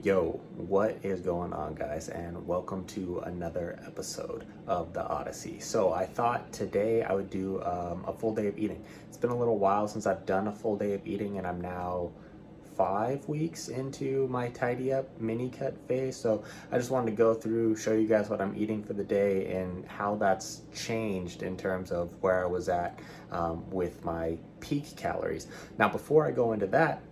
Yo, what is going on, guys, and welcome to another episode of the Odyssey. So I thought today I would do a full day of eating. It's been a little while since I've done a full day of eating, and I'm now 5 weeks into my tidy up mini cut phase. So I just wanted to go through, show you guys what I'm eating for the day and how that's changed in terms of where I was at with my peak calories. Now, before I go into that,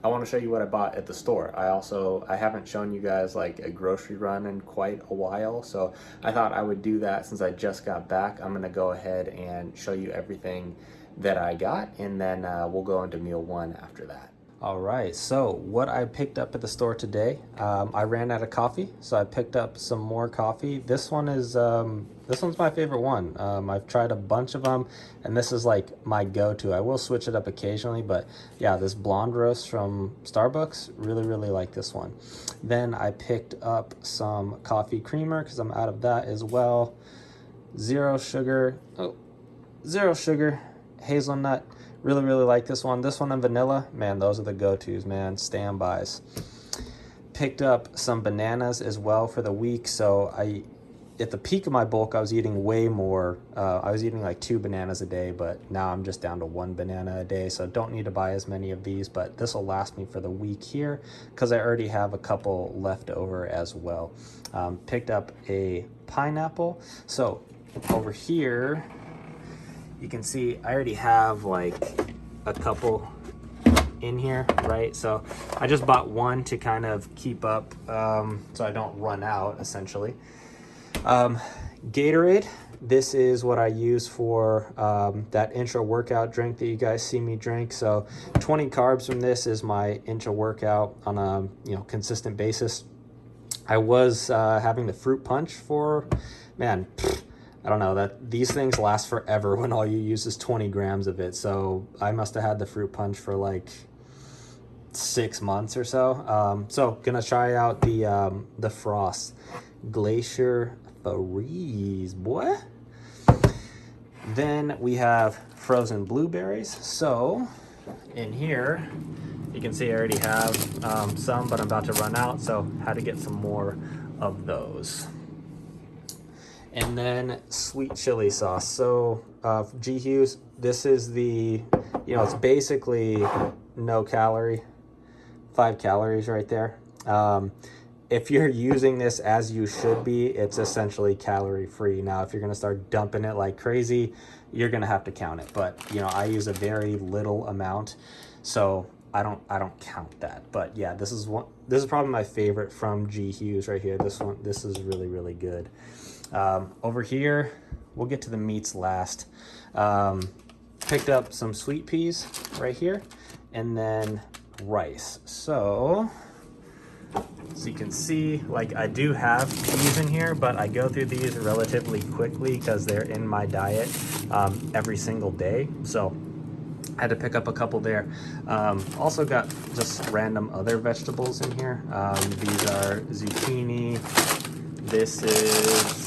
I want to show you what I bought at the store. I haven't shown you guys like a grocery run in quite a while, so I thought I would do that since I just got back. I'm gonna go ahead and show you everything that I got, and then we'll go into meal one after that. All right, so what I picked up at the store today, I ran out of coffee, so I picked up some more coffee. This one's my favorite one. I've tried a bunch of them, and this is like my go-to. I will switch it up occasionally, but yeah, this blonde roast from Starbucks, really like this one. Then I picked up some coffee creamer because I'm out of that as well. Zero sugar, hazelnut. Really like this one. This one and vanilla, man, those are the go-tos, man, standbys. Picked up some bananas as well for the week. So at the peak of my bulk, I was eating way more. I was eating like 2 bananas a day, but now I'm just down to 1 banana a day. So don't need to buy as many of these, but this will last me for the week here because I already have a couple left over as well. Picked up a pineapple. So over here, you can see I already have like a couple in here, right? So I just bought one to kind of keep up so I don't run out, essentially. Gatorade, this is what I use for that intra workout drink that you guys see me drink. So 20 carbs from this is my intra workout on a consistent basis. I was having the fruit punch for, man, I don't know, that these things last forever when all you use is 20 grams of it. So I must have had the fruit punch for like 6 months or so. So gonna try out the Frost Glacier Freeze, boy. Then we have frozen blueberries. So in here, you can see I already have some, but I'm about to run out. So had to get some more of those. And then sweet chili sauce. So G Hughes, this is it's basically no calorie, 5 calories right there. If you're using this as you should be, it's essentially calorie free. Now, if you're gonna start dumping it like crazy, you're gonna have to count it. But I use a very little amount, so I don't count that. But yeah, this is probably my favorite from G Hughes right here. This is really good. Over here, we'll get to the meats last. Picked up some sweet peas right here, and then rice. So you can see, like, I do have peas in here, but I go through these relatively quickly because they're in my diet every single day. So I had to pick up a couple there. Also got just random other vegetables in here. These are zucchini. This is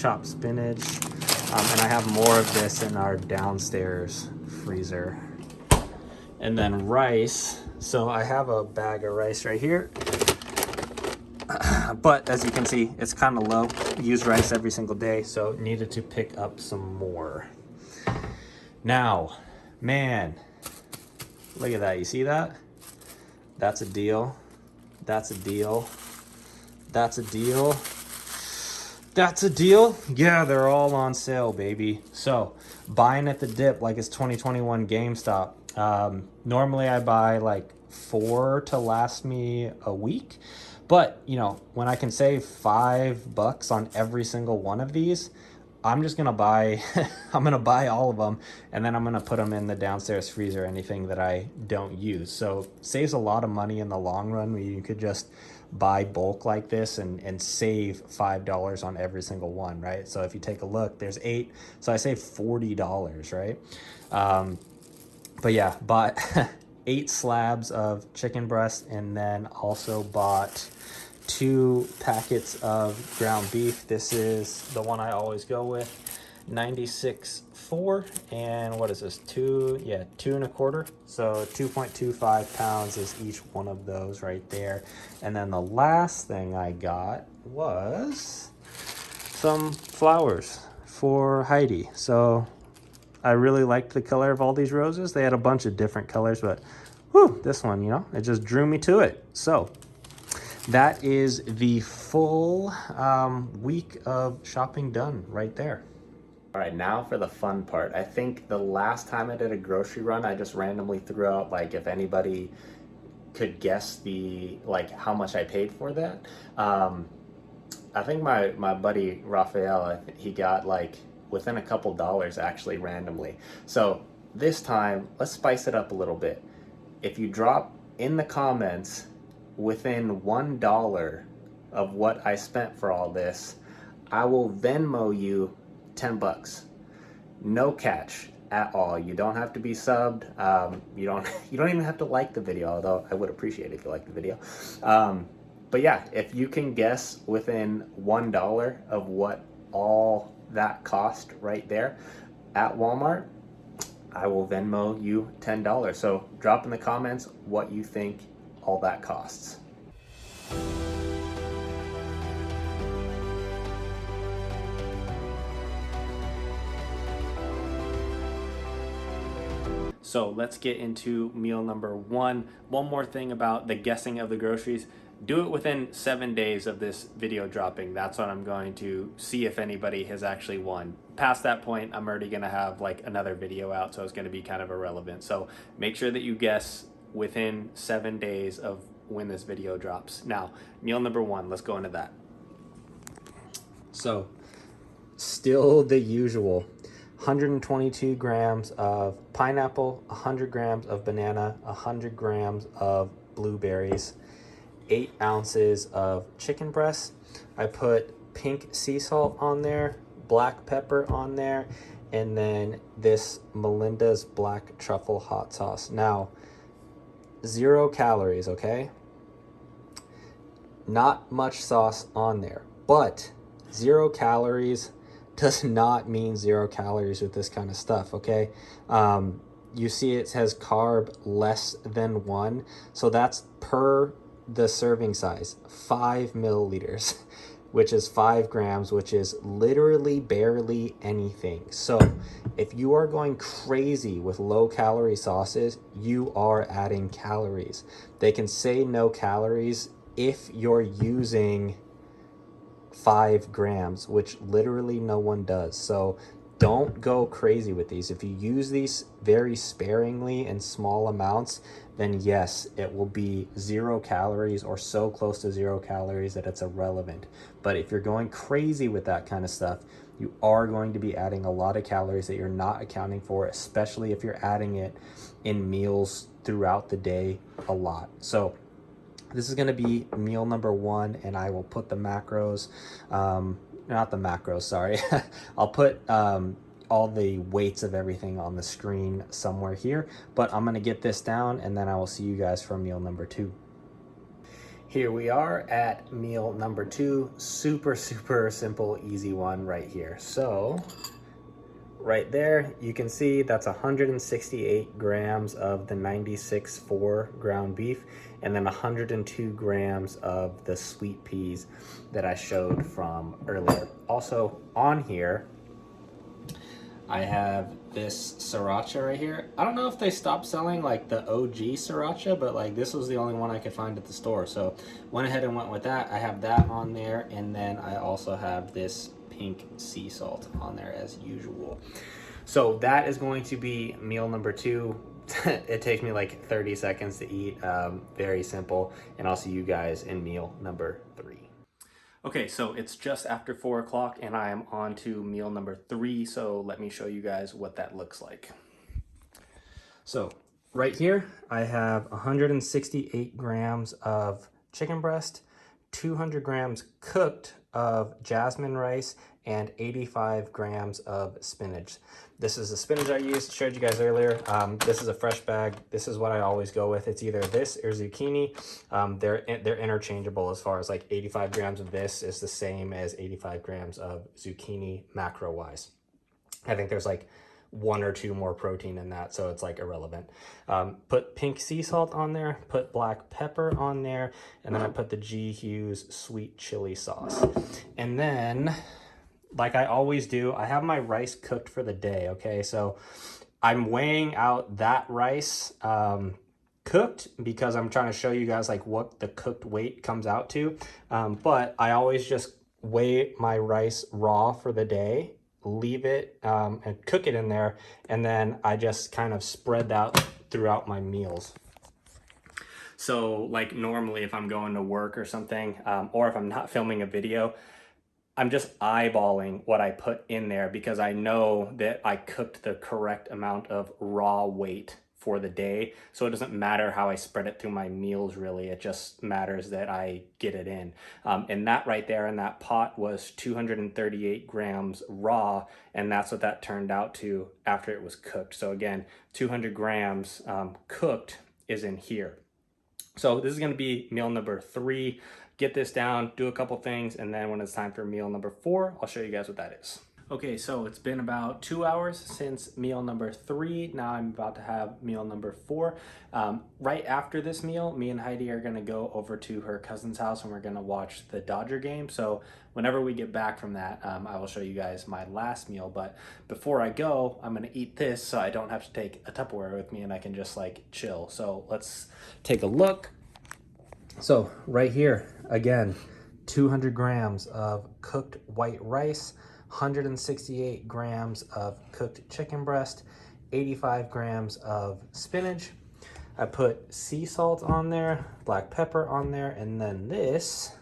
chopped spinach, and I have more of this in our downstairs freezer. And then rice. So I have a bag of rice right here, but as you can see, it's kind of low. Use rice every single day, so needed to pick up some more. Now, man, look at that. You see that? That's a deal. That's a deal. That's a deal. That's a deal. Yeah, they're all on sale, baby. So buying at the dip like it's 2021 GameStop. Normally I buy like 4 to last me a week, but when I can save $5 on every single one of these, I'm just gonna buy I'm gonna buy all of them, and then I'm gonna put them in the downstairs freezer, anything that I don't use. So saves a lot of money in the long run when you could just buy bulk like this and save $5 on every single one, right? So if you take a look, there's 8, so I save $40, right? But yeah, bought 8 slabs of chicken breast, and then also bought 2 packets of ground beef. This is the one I always go with. 96.4, and what is this, 2.25, so 2.25 pounds is each one of those right there. And then the last thing I got was some flowers for Heidi. So I really liked the color of all these roses. They had a bunch of different colors, but whew, this one, you know, it just drew me to it. So that is the full week of shopping done right there. All right, now for the fun part. I think the last time I did a grocery run, I just randomly threw out, like, if anybody could guess the, like, how much I paid for that. I think my buddy Raphael, he got like within a couple dollars actually randomly. So this time, let's spice it up a little bit. If you drop in the comments within $1 of what I spent for all this, I will Venmo you 10 bucks. No catch at all. You don't have to be subbed. You don't even have to like the video, although I would appreciate it if you like the video. But yeah, if you can guess within $1 of what all that cost right there at Walmart, I will Venmo you $10. So drop in the comments what you think all that costs. So let's get into meal number one. One more thing about the guessing of the groceries. Do it within 7 days of this video dropping. That's when I'm going to see if anybody has actually won. Past that point, I'm already gonna have like another video out, so it's gonna be kind of irrelevant. So make sure that you guess within 7 days of when this video drops. Now, meal number one, let's go into that. So, still the usual. 122 grams of pineapple, 100 grams of banana, 100 grams of blueberries, 8 ounces of chicken breast. I put pink sea salt on there, black pepper on there, and then this Melinda's black truffle hot sauce. Now, 0 calories, okay? Not much sauce on there, but 0 calories does not mean 0 calories with this kind of stuff, okay? You see it says carb less than 1, so that's per the serving size, 5 milliliters, which is 5 grams, which is literally barely anything. So if you are going crazy with low calorie sauces, you are adding calories. They can say no calories if you're using 5 grams, which literally no one does. So don't go crazy with these. If you use these very sparingly in small amounts, then yes, it will be 0 calories or so close to 0 calories that it's irrelevant. But if you're going crazy with that kind of stuff, you are going to be adding a lot of calories that you're not accounting for, especially if you're adding it in meals throughout the day a lot. So this is going to be meal number one, and I will put the macros, not the macros, sorry. I'll put all the weights of everything on the screen somewhere here, but I'm going to get this down, and then I will see you guys for meal number two. Here we are at meal number two. Super, super simple, easy one right here. So right there, you can see that's 168 grams of the 96.4 ground beef, and then 102 grams of the sweet peas that I showed from earlier. Also on here, I have this sriracha right here. I don't know if they stopped selling like the OG sriracha, but like this was the only one I could find at the store. So went ahead and went with that. I have that on there, and then I also have this pink sea salt on there as usual. So that is going to be meal number two. It takes me like 30 seconds to eat. Very simple. And I'll see you guys in meal number three. Okay, so it's just after 4 o'clock and I am on to meal number three. So let me show you guys what that looks like. So right here, I have 168 grams of chicken breast, 200 grams cooked of jasmine rice, and 85 grams of spinach. This is the spinach I used, showed you guys earlier. This is a fresh bag. This is what I always go with. It's either this or zucchini. They're interchangeable as far as like 85 grams of this is the same as 85 grams of zucchini macro-wise. I think there's like 1 or 2 more protein in that, so it's like irrelevant. Put pink sea salt on there, put black pepper on there, and then I put the G Hughes sweet chili sauce. And then, like I always do, I have my rice cooked for the day, okay? So I'm weighing out that rice cooked because I'm trying to show you guys like what the cooked weight comes out to. But I always just weigh my rice raw for the day, leave it and cook it in there, and then I just kind of spread that throughout my meals. So like normally if I'm going to work or something, or if I'm not filming a video, I'm just eyeballing what I put in there because I know that I cooked the correct amount of raw weight for the day. So it doesn't matter how I spread it through my meals, really. It just matters that I get it in. And that right there in that pot was 238 grams raw, and that's what that turned out to after it was cooked. So again, 200 grams cooked is in here. So this is going to be meal number 3. Get this down, do a couple things, and then when it's time for meal number 4, I'll show you guys what that is. Okay, so it's been about 2 hours since meal number 3. Now I'm about to have meal number 4. Right after this meal, me and Heidi are gonna go over to her cousin's house and we're gonna watch the Dodger game. So whenever we get back from that, I will show you guys my last meal. But before I go, I'm gonna eat this so I don't have to take a Tupperware with me and I can just like chill. So let's take a look. So right here, again, 200 grams of cooked white rice, 168 grams of cooked chicken breast, 85 grams of spinach. I put sea salt on there, black pepper on there, and then this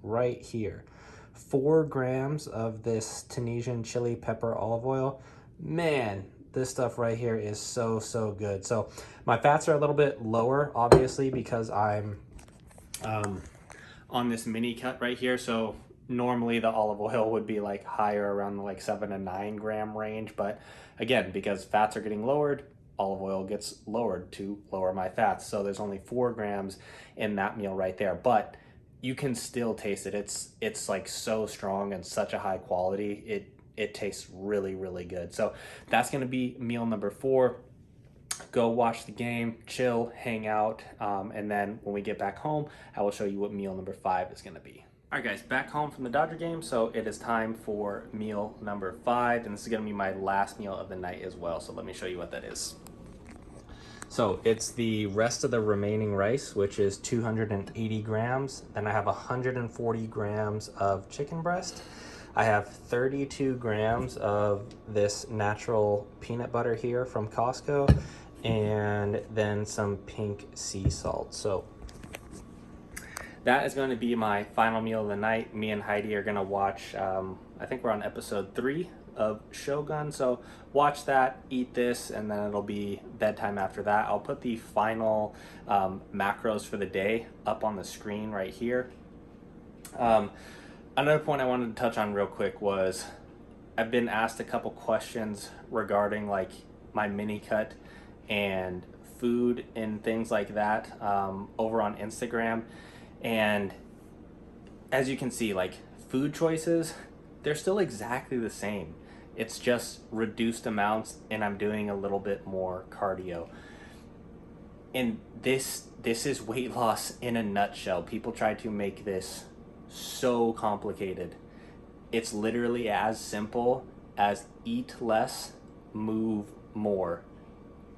right here, 4 grams of this Tunisian chili pepper olive oil. Man, this stuff right here is so, so good. So my fats are a little bit lower, obviously, because I'm on this mini cut right here. So normally the olive oil would be like higher around the like 7 to 9 gram range, but again, because fats are getting lowered, olive oil gets lowered to lower my fats. So there's only 4 grams in that meal right there, but you can still taste it. It's like so strong and such a high quality. It tastes really, really good. So that's going to be meal number 4. Go watch the game, chill, hang out, and then when we get back home, I will show you what meal number 5 is going to be. All right, guys, back home from the Dodger game, so it is time for meal number 5, and this is going to be my last meal of the night as well, so let me show you what that is. So it's the rest of the remaining rice, which is 280 grams. Then I have 140 grams of chicken breast. I have 32 grams of this natural peanut butter here from Costco, and then some pink sea salt. So that is going to be my final meal of the night. Me and Heidi are going to watch, I think we're on episode 3 of Shogun. So watch that, eat this, and then it'll be bedtime after that. I'll put the final macros for the day up on the screen right here. Another point I wanted to touch on real quick was I've been asked a couple questions regarding like my mini cut and food and things like that over on Instagram. And as you can see, like food choices, they're still exactly the same. It's just reduced amounts and I'm doing a little bit more cardio. And this is weight loss in a nutshell. People try to make this so complicated. It's literally as simple as eat less, move more.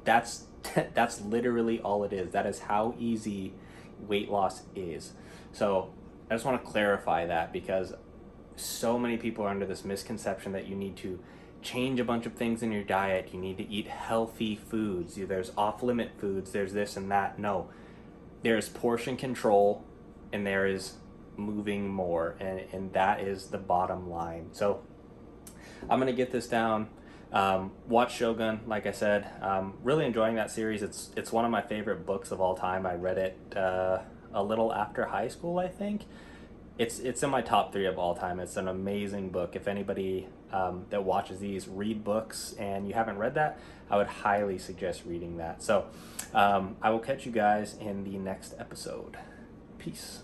That's literally all it is. That is how easy weight loss is. So I just want to clarify that because so many people are under this misconception that you need to change a bunch of things in your diet. You need to eat healthy foods. There's off-limit foods. There's this and that. No, there's portion control and there is moving more, and that is the bottom line. So I'm gonna get this down. Watch Shogun, like I said. Really enjoying that series. It's one of my favorite books of all time. I read it a little after high school, I think. It's in my top 3 of all time. It's an amazing book. If anybody that watches these read books and you haven't read that, I would highly suggest reading that. So I will catch you guys in the next episode. Peace.